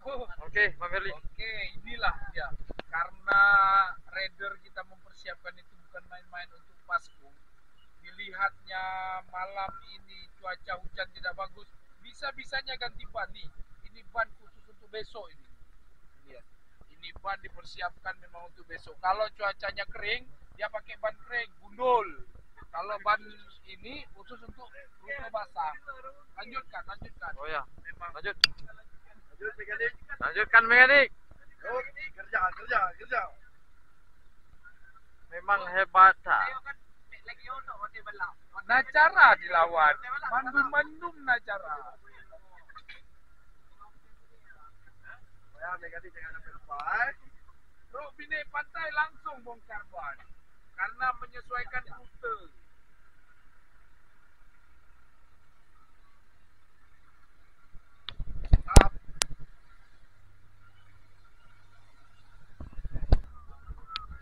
Oke, Bang Ferli. Oke, inilah dia. Karena raider kita mempersiapkan itu bukan main-main untuk pasku. Dilihatnya malam ini cuaca hujan tidak bagus, bisa-bisanya ganti ban nih. Ini ban khusus untuk besok ini. Lihat. Ini ban dipersiapkan memang untuk besok. Kalau cuacanya kering, dia pakai ban kering, gundul. Kalau ban ini khusus untuk rute basah. Lanjutkan. Oh ya, Memang lanjut. lanjut mekanik. Lanjutkan mekanik. Yuk, kerja. Memang hebat. Nah cara dilawan, mandum nah cara. Ya, negatif jangan sampai lupa. Bro, bini pantai langsung bongkar ban karena menyesuaikan rute.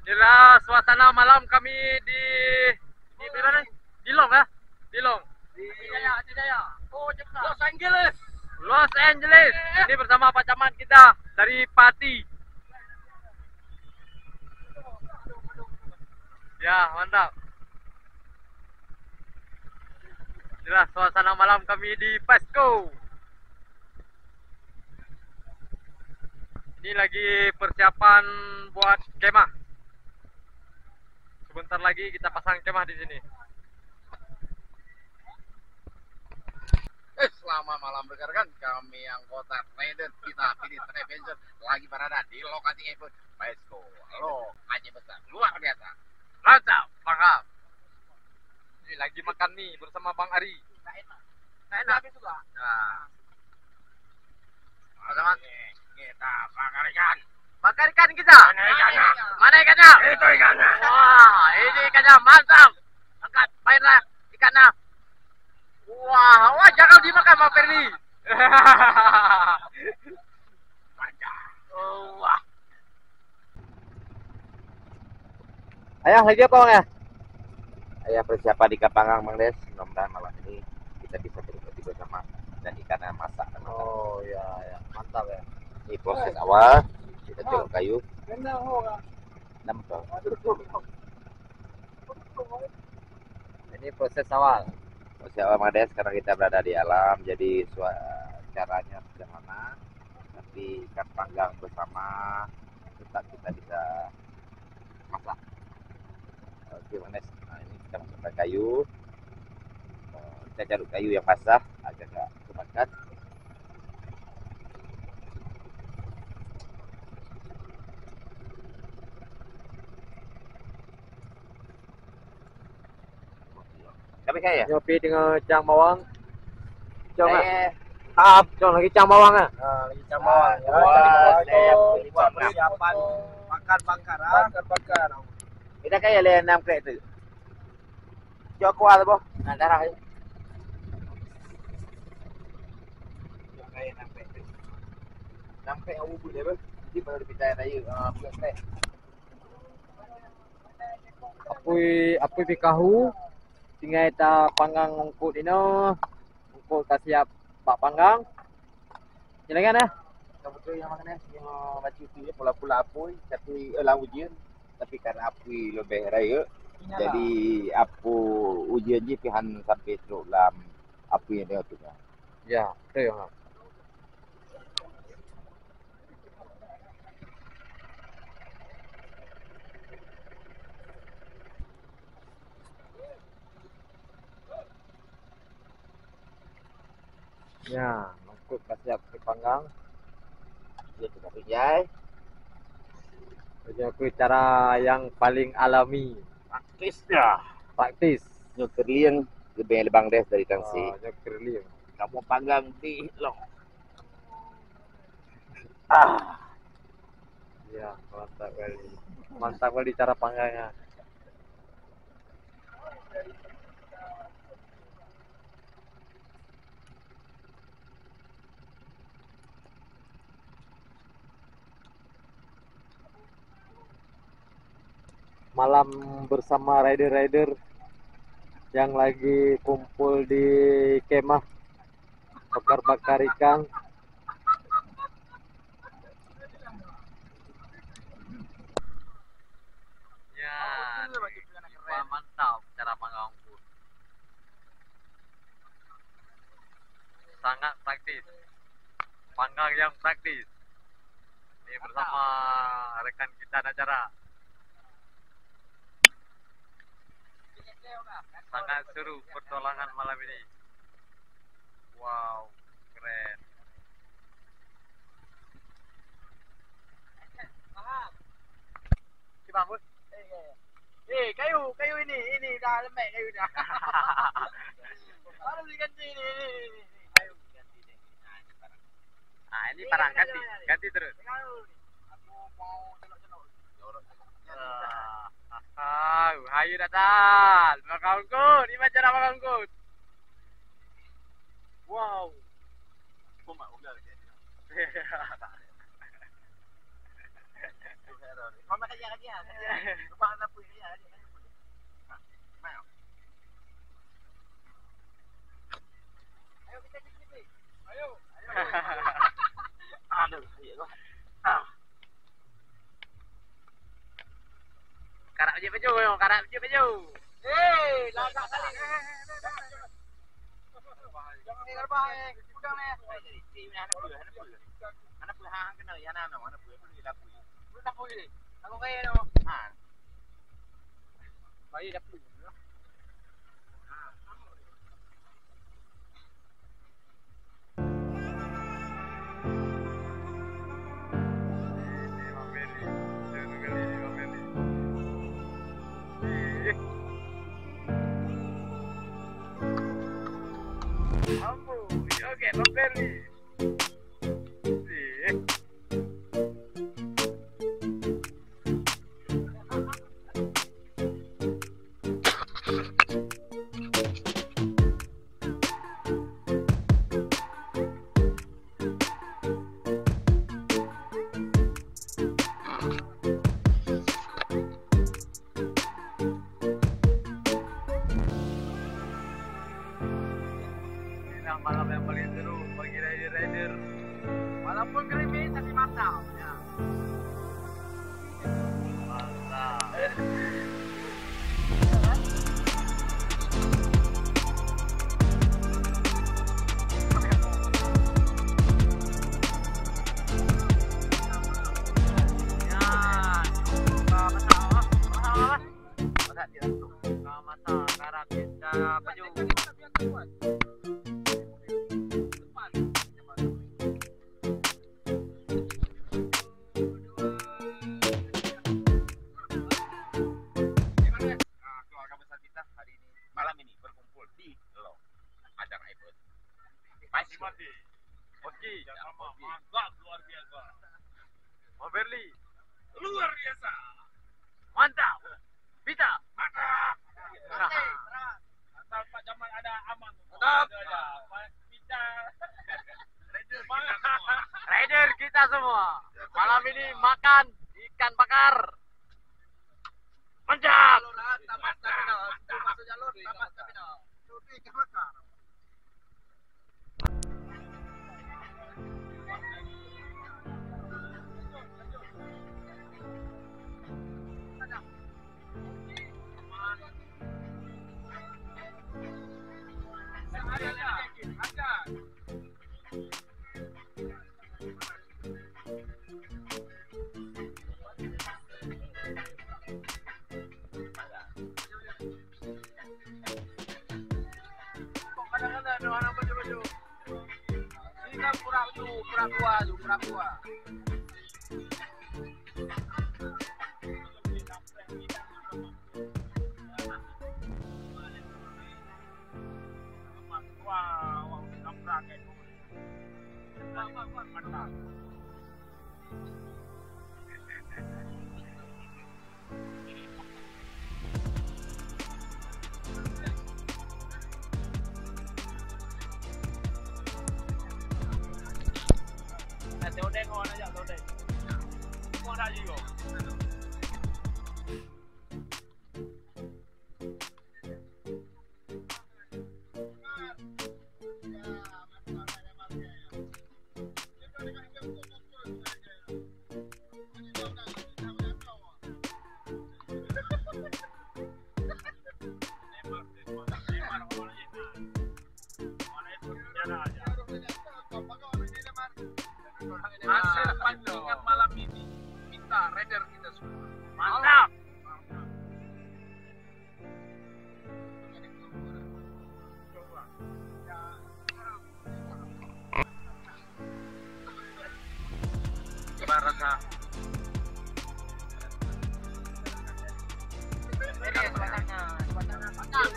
Inilah suasana malam kami di mana? Di Long ya? Di Long. Jaya. Oh, Los Angeles. Los Angeles. Ini bersama Pak Camat kita dari Pati. Ya, mantap. Inilah suasana malam kami di Pasco. Ini lagi persiapan buat kemah. Sebentar lagi kita pasang kemah di sini. Selama malam bergerak kami anggota Raider kita pilih Travenger lagi berada di lokasi event Pasco. Halo, Haji besar luar biasa. Mantap, mantap. Ini lagi makan mie bersama Bang Ari. Enak juga. Nah, Teman, kita bakar ikan. bakar ikan kita. Mana ikannya? Itu ikannya. Wah, ini ikannya mantap. Angkat, mainlah ikannya. Wah, jangan dimakan Bang Ferli. Wah. Ayah lagi apa Bang ya? Ayah persiapan ikan panggang Bang Des. Mudah-mudahan malam ini kita bisa berhenti bersama dan ikannya masak. Oh ya, mantap ya. Ini proses awal kita colok kayu. Ini proses awal. Proses awal Bang Des karena kita berada di alam jadi caranya sederhana tapi ikan panggang bersama tetap kita bisa masak. Oke Bang Des. Nah ini kita masukkan kayu. Kita jaruk kayu yang basah agar nggak kebakar. Tapi kayak Nyopi dengan cang bawang. Cong saya cong lagi cang bawang ah. Lagi cambawang. Buat persiapan bakar. kita kayak le 6 krek tu. Cho qua thôi bố. Nah, darah aja. Kayak 6 krek tu. 6 krek aku boleh bos. Jadi baru dipindah raya buat krek. Apui pikahu. Tinggal kita panggang ungkut ini. Ungkut kasih pak panggang. Silakan ya. Betul yang mana yang baca tu ya pula-pula apui tapi lawan ujian tapi karena apui lebih raya jadi apu ujian je pihan sampai teruk dalam apui yang dia tu. Ya, betul ya. Ya, ungkut kasih panggang. Dia tu tapi jai. Jadi aku cara yang paling alami, Praktis dah. praktis. Nyokerlian lebih lebang des dari tangsi. Nyokerli. Kamu panggang di long. Ya, mantap kali. Mantap kali cara panggangnya. Malam bersama rider-rider yang lagi kumpul di kemah bakar-bakar ikan. praktis. Panggang yang praktis. Ini bersama rekan kita Najara. Sangat seru pertolongan malam ini. Wow, keren. Si Bambus. Kayu ini dah lembek kayu dah. Harus diganti ini. Kayu diganti deh. Nah, ini parang ganti terus. Aku mau celok-celok. Hayu datang. Makangkut, ini macam apa makangkut? Wow. Kumak ugal dia. Mama kerja lagi ya. Lupa anak punya ya. Ayo kita sini. Ayo. Aduh, ayo. Karak baju. Lagak kali. Jangan ngerbahaya. Udah nih. Jadi, anak punya hang kenal ya anak punya beli lapui. Lu lapui ni. Aku kaya no. Ha. Bayi lapui. Oke, Bang Berli. Malam yang paling seru bagi rider-rider. Walaupun gerimis tapi mantap. Ya. Mantap. Luar biasa. Bang Berli, Luar biasa. mantap. Pita. Mantap. Asal Pak Jamal ada aman. Mantap. Kita Rider kita semua. Malam ini makan ikan bakar. Mantap. tamat tapi no. Masuk jalur tamat tapi no. Cuti ikan bakar. Kadang-kadang ada baju-baju. Ini kan pura tua. Wow, kamprak itu. Mantap. Todeng orang aja todeng. Semua dah juga. Mana itu aja. Hasil pancingan malam ini kita raider kita semua. Mantap. Gimana rasa? Ini suasananya mantap.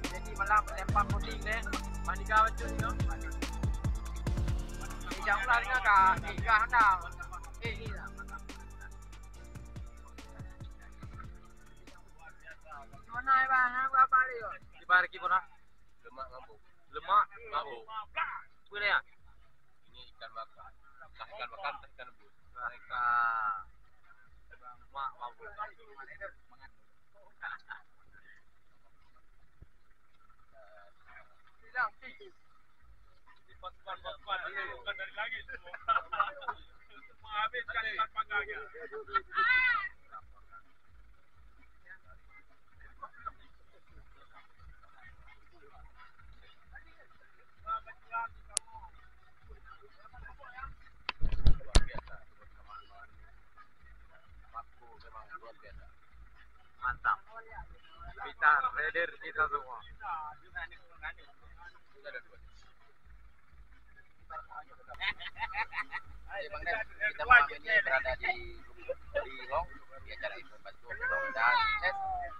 Jadi malam lempar puding deh. Mandi gawat tu ni. Jangan lari ngah tiga hendak. Ini lah. Mana bang? Apa dia? Di balik mana? Lemak ngambuk. Lemak. Ngambuk. Apa dia? Ini ikan bakar. Ikan bakar, ikan rebus. Mereka. Mak mabuk. Bilang sih. Bukan dari langit semua. Menghabiskan ikan panggangnya. Mantap. Kita raider kita semua. Bang Des, kita malam ini berada di Hong di acara event Baskom dan sukses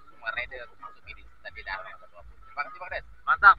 semua raider masuk ini tadi dalam. Terima kasih Bang Des. Mantap.